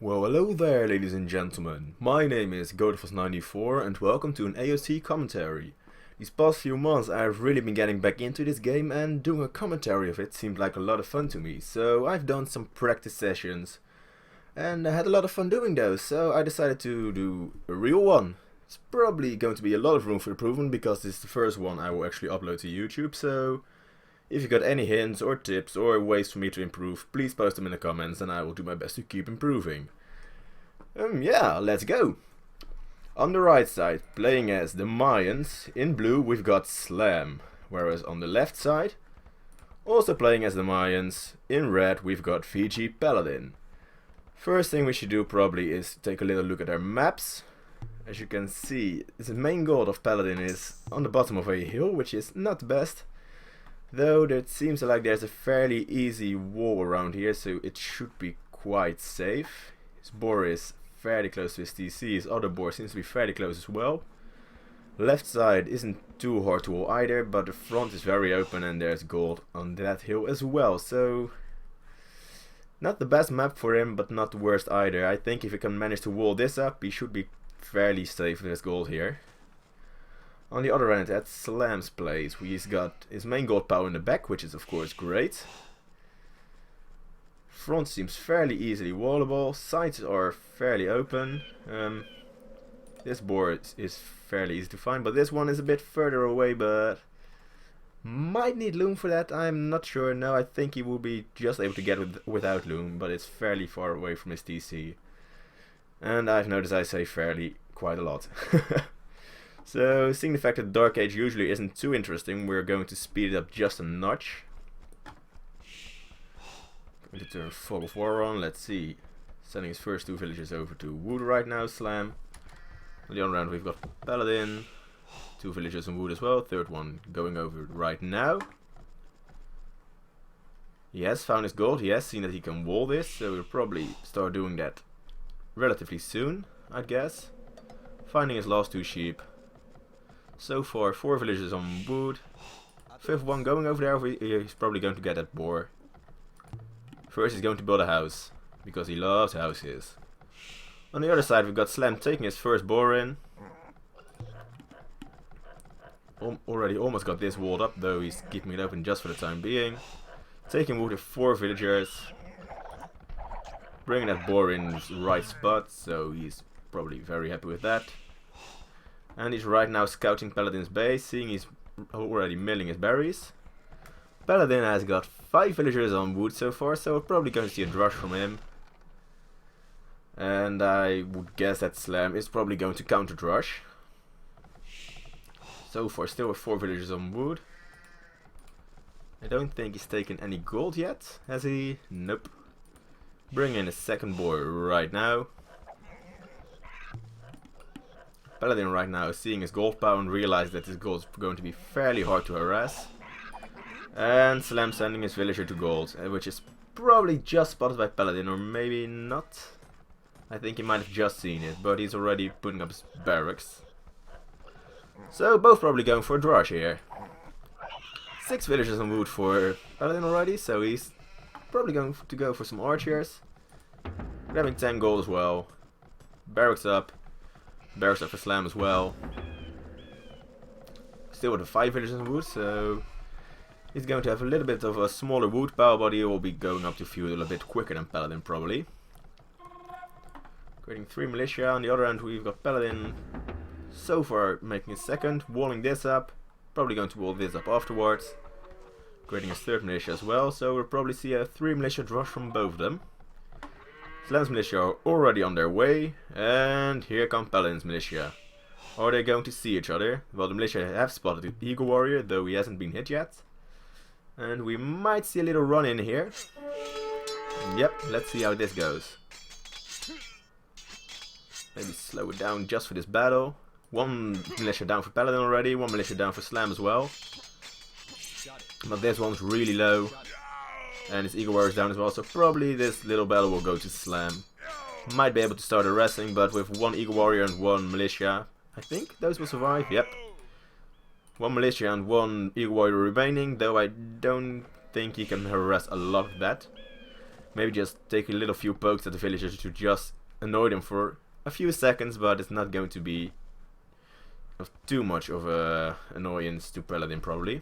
Well, hello there, ladies and gentlemen. My name is Godfos94 and welcome to an AoC commentary. These past few months I've really been getting back into this game, and doing a commentary of it seemed like a lot of fun to me, so I've done some practice sessions and I had a lot of fun doing those, so I decided to do a real one. It's probably going to be a lot of room for improvement because this is the first one I will actually upload to YouTube, so if you got any hints or tips or ways for me to improve, please post them in the comments and I will do my best to keep improving. Yeah, let's go! On the right side, playing as the Mayans, in blue we've got Slam, whereas on the left side, also playing as the Mayans, in red we've got Fiji Paladin. First thing we should do probably is take a little look at our maps. As you can see, the main goal of Paladin is on the bottom of a hill, which is not the best. Though it seems like there's a fairly easy wall around here, so it should be quite safe. His boar is fairly close to his TC, his other boar seems to be fairly close as well. Left side isn't too hard to wall either, but the front is very open and there's gold on that hill as well, so not the best map for him, but not the worst either. I think if he can manage to wall this up, he should be fairly safe with his gold here. On the other end, at Slam's place, he's got his main gold power in the back, which is of course great. Front seems fairly easily wallable, sides are fairly open. This board is fairly easy to find, but this one is a bit further away, but might need loom for that, I'm not sure. No, I think he will be just able to get it without loom, but it's fairly far away from his TC. And I've noticed I say fairly quite a lot. So, seeing the fact that Dark Age usually isn't too interesting, we're going to speed it up just a notch. Going to turn Fog of War on, let's see. Sending his first two villagers over to Wood right now, Slam. On the other hand we've got Paladin. Two villagers on Wood as well, third one going over right now. He has found his gold, he has seen that he can wall this, so we'll probably start doing that relatively soon, I'd guess. Finding his last two sheep. So far, 4 villagers on Wood. Fifth one going over there, he's probably going to get that boar. First he's going to build a house, because he loves houses. On the other side we've got Slam taking his first boar in. Already almost got this walled up, though he's keeping it open just for the time being. Taking Wood with 4 villagers. Bringing that boar in his right spot, so he's probably very happy with that. And he's right now scouting Paladin's base, seeing he's already milling his berries. Paladin has got 5 villagers on Wood so far, so we're probably going to see a drush from him. And I would guess that Slam is probably going to counter drush. So far still with 4 villagers on Wood. I don't think he's taken any gold yet, has he? Nope. Bring in a second boar right now. Paladin right now is seeing his gold power and realizes that his gold is going to be fairly hard to harass. And Slam sending his villager to gold, which is probably just spotted by Paladin, or maybe not. I think he might have just seen it, but he's already putting up his barracks. So both probably going for a drush here. 6 villagers on Wood for Paladin already, so he's probably going to go for some archers. Grabbing 10 gold as well. Barracks up. Barracks up for Slam as well. Still with the 5 villagers in Wood, so he's going to have a little bit of a smaller Wood power, but he will be going up to feudal a bit quicker than Paladin probably. Creating 3 militia. On the other end we've got Paladin so far making his second, walling this up. Probably going to wall this up afterwards. Creating his third militia as well, so we'll probably see a 3 militia drush from both of them. Slam's militia are already on their way, and here come Paladin's militia. Are they going to see each other? Well, the militia have spotted the Eagle Warrior, though he hasn't been hit yet. And we might see a little run in here. Yep, let's see how this goes. Maybe slow it down just for this battle. 1 militia down for Paladin already, 1 militia down for Slam as well. But this one's really low. And his Eagle Warrior is down as well, so probably this little battle will go to Slam. Might be able to start a wrestling, but with 1 Eagle Warrior and 1 militia, I think those will survive, yep. 1 militia and 1 Eagle Warrior remaining, though I don't think he can harass a lot of that. Maybe just take a little few pokes at the villagers to just annoy them for a few seconds, but it's not going to be of too much of a annoyance to Paladin probably.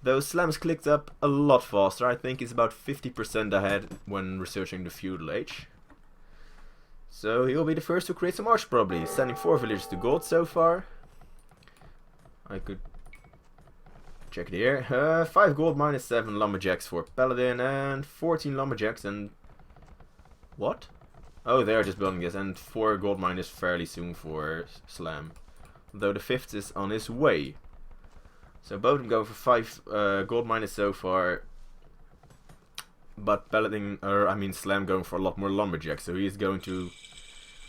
Though Slam's clicked up a lot faster. I think he's about 50% ahead when researching the feudal age. So he'll be the first to create some arch probably, sending 4 villagers to gold so far. I could check it here. 5 gold minus 7 lumberjacks for Paladin and 14 lumberjacks and... What? Oh, they are just building this, and 4 gold minus fairly soon for Slam. Though the 5th is on his way. So both of them go for 5 gold minus so far. But Paladin, Slam going for a lot more lumberjacks. So he's going to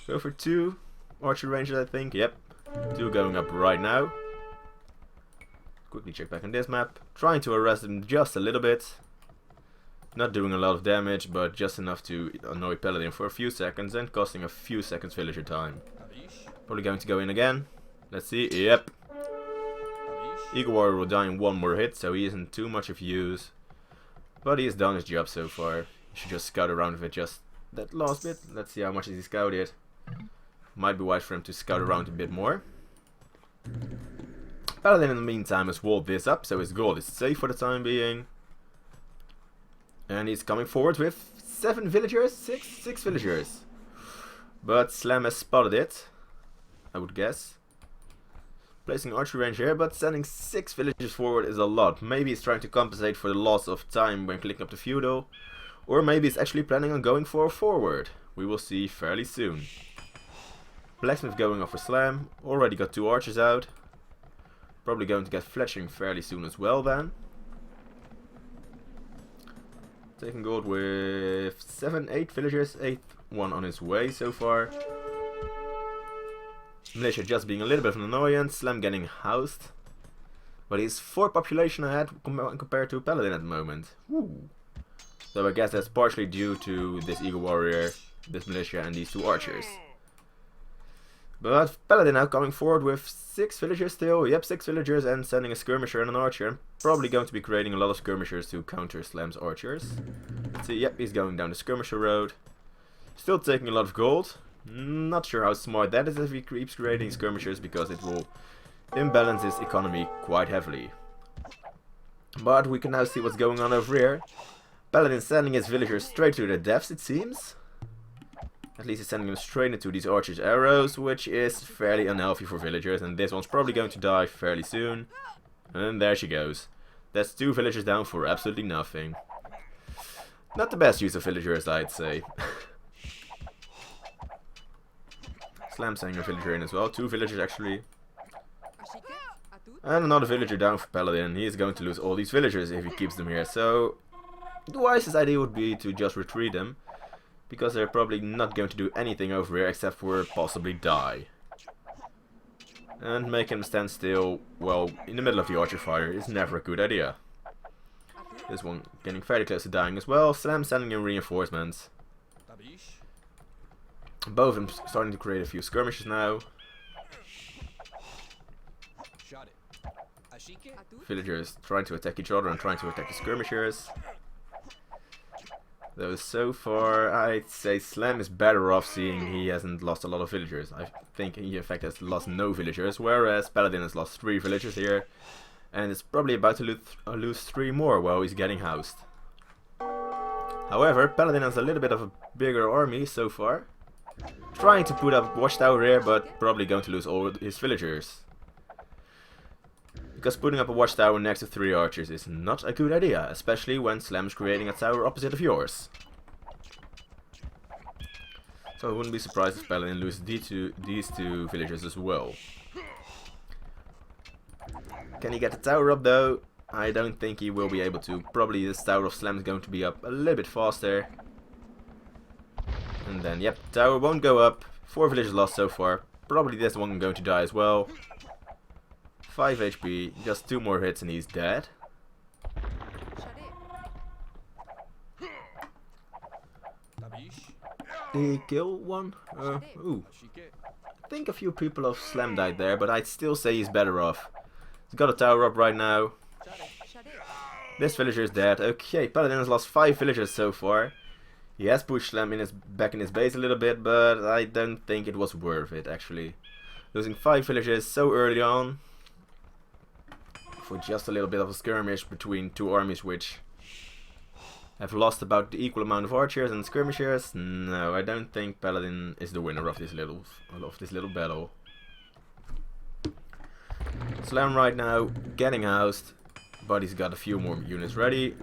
go for 2 archer rangers, I think. Yep, 2 going up right now. Quickly check back on this map. Trying to arrest them just a little bit. Not doing a lot of damage, but just enough to annoy Paladin for a few seconds and costing a few seconds villager time. Probably going to go in again. Let's see. Yep. Eagle Warrior will die in 1 more hit, so he isn't too much of use. But he has done his job so far. He should just scout around with it just that last bit. Let's see how much he scouted. Might be wise for him to scout around a bit more. Paladin in the meantime has walled this up, so his gold is safe for the time being. And he's coming forward with 7 villagers? 6 villagers. But Slam has spotted it, I would guess. Placing archery range here, but sending 6 villagers forward is a lot. Maybe he's trying to compensate for the loss of time when clicking up the feudal. Or maybe he's actually planning on going for a forward. We will see fairly soon. Blacksmith going off for Slam. Already got 2 archers out. Probably going to get fletching fairly soon as well then. Taking gold with 7, 8 villagers. 8th one on his way so far. Militia just being a little bit of an annoyance. Slam getting housed. But he's 4 population ahead compared to Paladin at the moment. Woo. So I guess that's partially due to this Eagle Warrior, this Militia and these 2 archers. But Paladin now coming forward with 6 villagers still. Yep, 6 villagers and sending a skirmisher and an archer. And probably going to be creating a lot of skirmishers to counter Slam's archers. Let's see, yep, he's going down the skirmisher road. Still taking a lot of gold. Not sure how smart that is if he keeps creating skirmishers, because it will imbalance his economy quite heavily. But we can now see what's going on over here. Paladin sending his villagers straight to their deaths, it seems. At least he's sending them straight into these archers' arrows, which is fairly unhealthy for villagers, and this one's probably going to die fairly soon. And there she goes. That's 2 villagers down for absolutely nothing. Not the best use of villagers, I'd say. Slam sending a villager in as well. 2 villagers actually. And another villager down for Paladin. He is going to lose all these villagers if he keeps them here. So the wisest idea would be to just retreat them, because they're probably not going to do anything over here except for possibly die. And making them stand still, well, in the middle of the archer fire is never a good idea. This one getting fairly close to dying as well. Slam sending in reinforcements. Both of them starting to create a few skirmishes now. Villagers trying to attack each other and trying to attack the skirmishers. Though so far, I'd say Slam is better off seeing he hasn't lost a lot of villagers. I think he in fact has lost no villagers, whereas Paladin has lost 3 villagers here. And is probably about to lose 3 more while he's getting housed. However, Paladin has a little bit of a bigger army so far. Trying to put up a watchtower here, but probably going to lose all his villagers. Because putting up a watchtower next to 3 archers is not a good idea, especially when Slam's creating a tower opposite of yours. So I wouldn't be surprised if Paladin loses these two villagers as well. Can he get the tower up though? I don't think he will be able to. Probably this tower of Slam is going to be up a little bit faster. And then, yep, tower won't go up. 4 villagers lost so far. Probably this one going to die as well. 5 HP, just 2 more hits and he's dead. Did he kill one? Ooh. I think a few people of Slam died there, but I'd still say he's better off. He's got a tower up right now. This villager is dead. Okay, Paladin has lost 5 villagers so far. He has pushed Slam back in his base a little bit, but I don't think it was worth it actually. Losing 5 villagers so early on for just a little bit of a skirmish between two armies which have lost about the equal amount of archers and skirmishers. No, I don't think Paladin is the winner of this little battle. Slam right now getting housed, but he's got a few more units ready.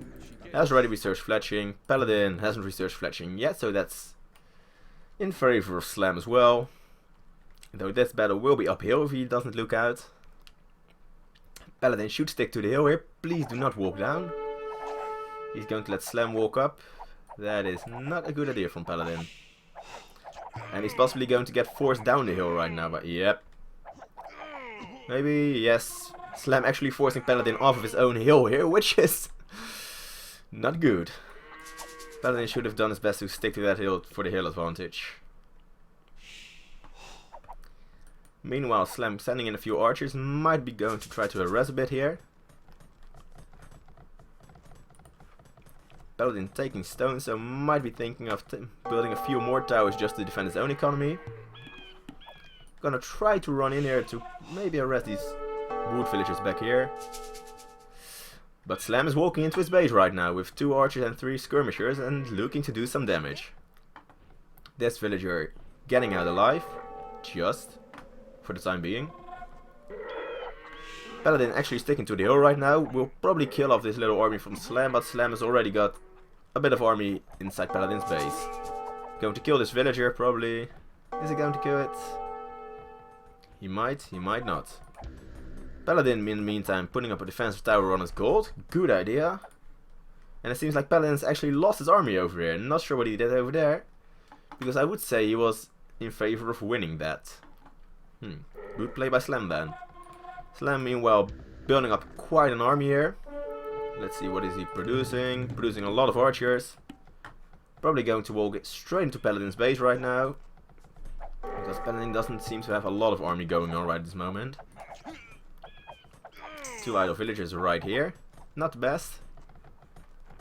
Has already researched fletching. Paladin hasn't researched fletching yet, so that's in favor of Slam as well. Though this battle will be uphill if he doesn't look out. Paladin should stick to the hill here. Please do not walk down. He's going to let Slam walk up. That is not a good idea from Paladin. And he's possibly going to get forced down the hill right now, but yep. Maybe, yes. Slam actually forcing Paladin off of his own hill here, which is not good. Paladin should have done his best to stick to that hill for the hill advantage. Meanwhile, Slam sending in a few archers, might be going to try to harass a bit here. Paladin taking stone, so might be thinking of building a few more towers just to defend his own economy. Gonna try to run in here to maybe harass these wood villagers back here. But Slam is walking into his base right now with 2 archers and 3 skirmishers and looking to do some damage. This villager getting out alive, just for the time being. Paladin actually sticking to the hill right now. Will probably kill off this little army from Slam, but Slam has already got a bit of army inside Paladin's base. Going to kill this villager probably. Is he going to kill it? He might not. Paladin in the meantime putting up a defensive tower on his gold. Good idea. And it seems like Paladin's actually lost his army over here. Not sure what he did over there. Because I would say he was in favor of winning that. Good play by Slam then. Slam meanwhile building up quite an army here. Let's see, what is he producing? Producing a lot of archers. Probably going to walk straight into Paladin's base right now. Because Paladin doesn't seem to have a lot of army going on right at this moment. 2 idle villagers right here. Not the best.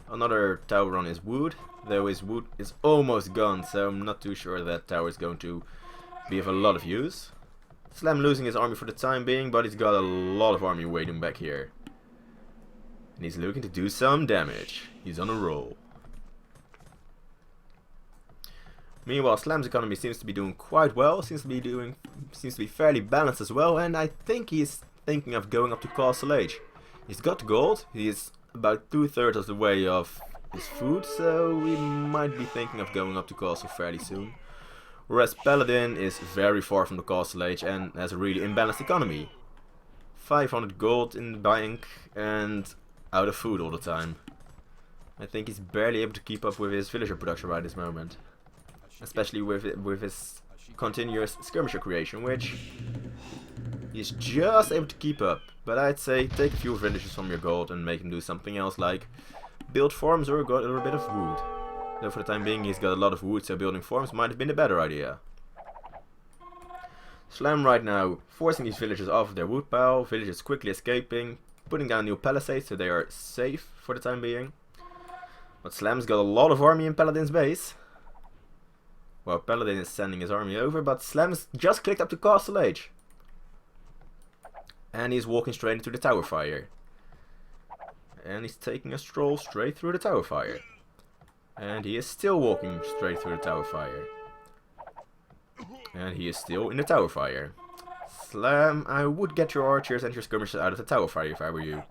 Another tower on his wood. Though his wood is almost gone, so I'm not too sure that tower is going to be of a lot of use. Slam losing his army for the time being, but he's got a lot of army waiting back here. And he's looking to do some damage. He's on a roll. Meanwhile, Slam's economy seems to be doing quite well. Seems to be fairly balanced as well, and I think he's thinking of going up to Castle Age. He's got gold. He is about 2/3 of the way of his food, so we might be thinking of going up to Castle fairly soon. Whereas Paladin is very far from the Castle Age and has a really imbalanced economy. 500 gold in the bank and out of food all the time. I think he's barely able to keep up with his villager production right this moment. Especially with his continuous skirmisher creation, which he's just able to keep up. But I'd say take a few villagers from your gold and make him do something else, like build farms or a bit of wood. Though for the time being he's got a lot of wood, so building farms might have been a better idea. Slam right now forcing these villagers off of their wood pile, villagers quickly escaping, putting down new palisades so they are safe for the time being. But Slam's got a lot of army in Paladin's base. Well, Paladin is sending his army over, but Slam's just clicked up to Castle Age. And he's walking straight into the tower fire. And he's taking a stroll straight through the tower fire. And he is still walking straight through the tower fire. And he is still in the tower fire. Slam, I would get your archers and your skirmishers out of the tower fire if I were you.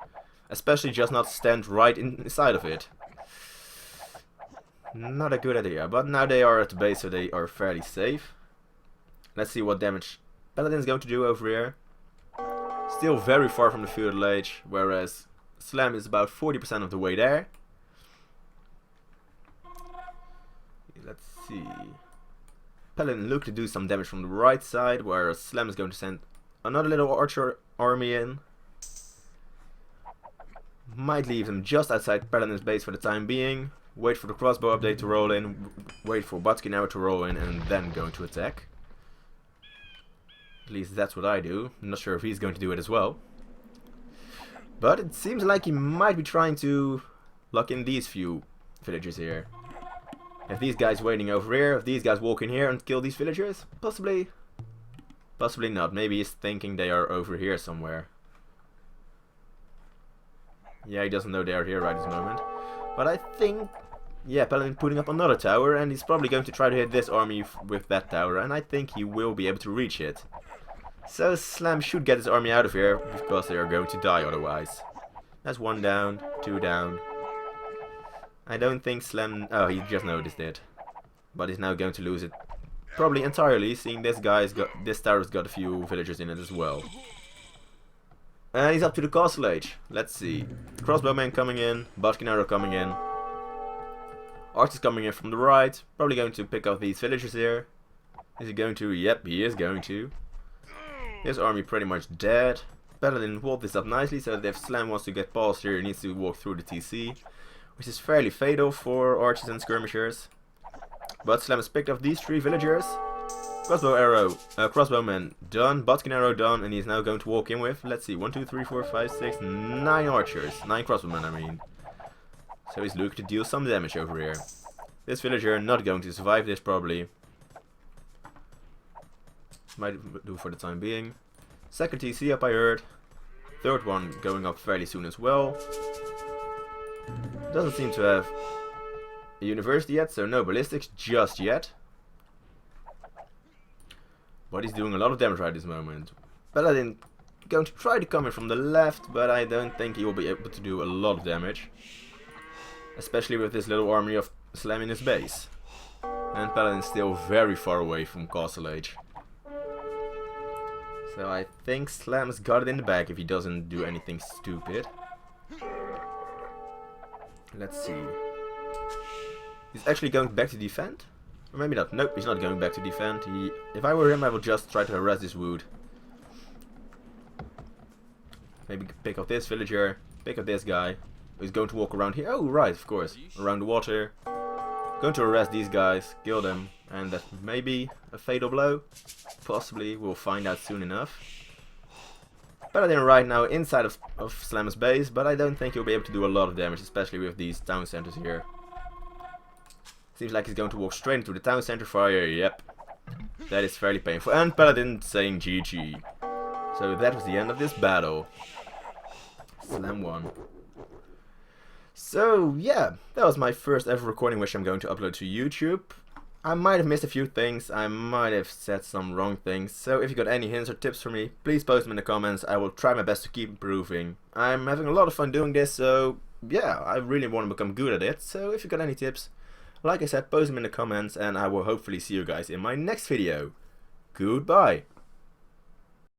Especially just not stand right inside of it. Not a good idea, but now they are at the base, so they are fairly safe. Let's see what damage Paladin's going to do over here. Still very far from the feudal age, whereas Slam is about 40% of the way there. Let's see. Paladin look to do some damage from the right side, whereas Slam is going to send another little archer army in. Might leave them just outside Paladin's base for the time being. Wait for the crossbow update to roll in, wait for Butkin arrow to roll in, and then going to attack. At least that's what I do. I'm not sure if he's going to do it as well. But it seems like he might be trying to lock in these few villagers here. If these guys waiting over here, if these guys walk in here and kill these villagers, possibly not. Maybe he's thinking they are over here somewhere. Yeah, he doesn't know they are here right this moment. But I think, yeah, Paladin putting up another tower, and he's probably going to try to hit this army with that tower, and I think he will be able to reach it. So Slam should get his army out of here, because they are going to die otherwise. That's 1 down, 2 down. I don't think Slam... Oh, he just noticed it. But he's now going to lose it probably entirely, seeing this tower's got a few villagers in it as well. And he's up to the castle age. Let's see. Crossbowman coming in, Botkin arrow coming in. Archers coming in from the right. Probably going to pick up these villagers here. Is he going to? Yep, he is going to. His army pretty much dead. Paladin walled this up nicely, so that if Slam wants to get past here, he needs to walk through the TC. Which is fairly fatal for archers and skirmishers. But Slam has picked up these 3 villagers. Crossbowman done, Botkin arrow done, and he's now going to walk in with, let's see, 1, 2, 3, 4, 5, 6, 9 archers. 9 crossbowmen, I mean. So he's looking to deal some damage over here. This villager not going to survive this probably. Might do for the time being. Second TC up I heard. Third one going up fairly soon as well. Doesn't seem to have a university yet, so no ballistics just yet. But he's doing a lot of damage right this moment. Paladin going to try to come in from the left, but I don't think he will be able to do a lot of damage. Especially with this little army of Slam in his base. And Paladin's still very far away from Castle Age. So I think Slam's got it in the bag if he doesn't do anything stupid. Let's see. He's actually going back to defend? Or maybe not. Nope, he's not going back to defend. If I were him, I would just try to harass this wood. Maybe pick up this villager, pick up this guy. He's going to walk around here. Oh, right, of course. Around the water. Going to harass these guys, kill them, and that may be a fatal blow. Possibly, we'll find out soon enough. Paladin right now inside of Slam's base, but I don't think he'll be able to do a lot of damage, especially with these town centers here. Seems like he's going to walk straight into the town center fire. Yep. That is fairly painful. And Paladin saying GG. So that was the end of this battle. Slam won. So yeah, that was my first ever recording which I'm going to upload to YouTube. I might have missed a few things, I might have said some wrong things, so if you got any hints or tips for me, please post them in the comments. I will try my best to keep improving. I'm having a lot of fun doing this, so yeah, I really want to become good at it. So if you got any tips, like I said, post them in the comments and I will hopefully see you guys in my next video. Goodbye.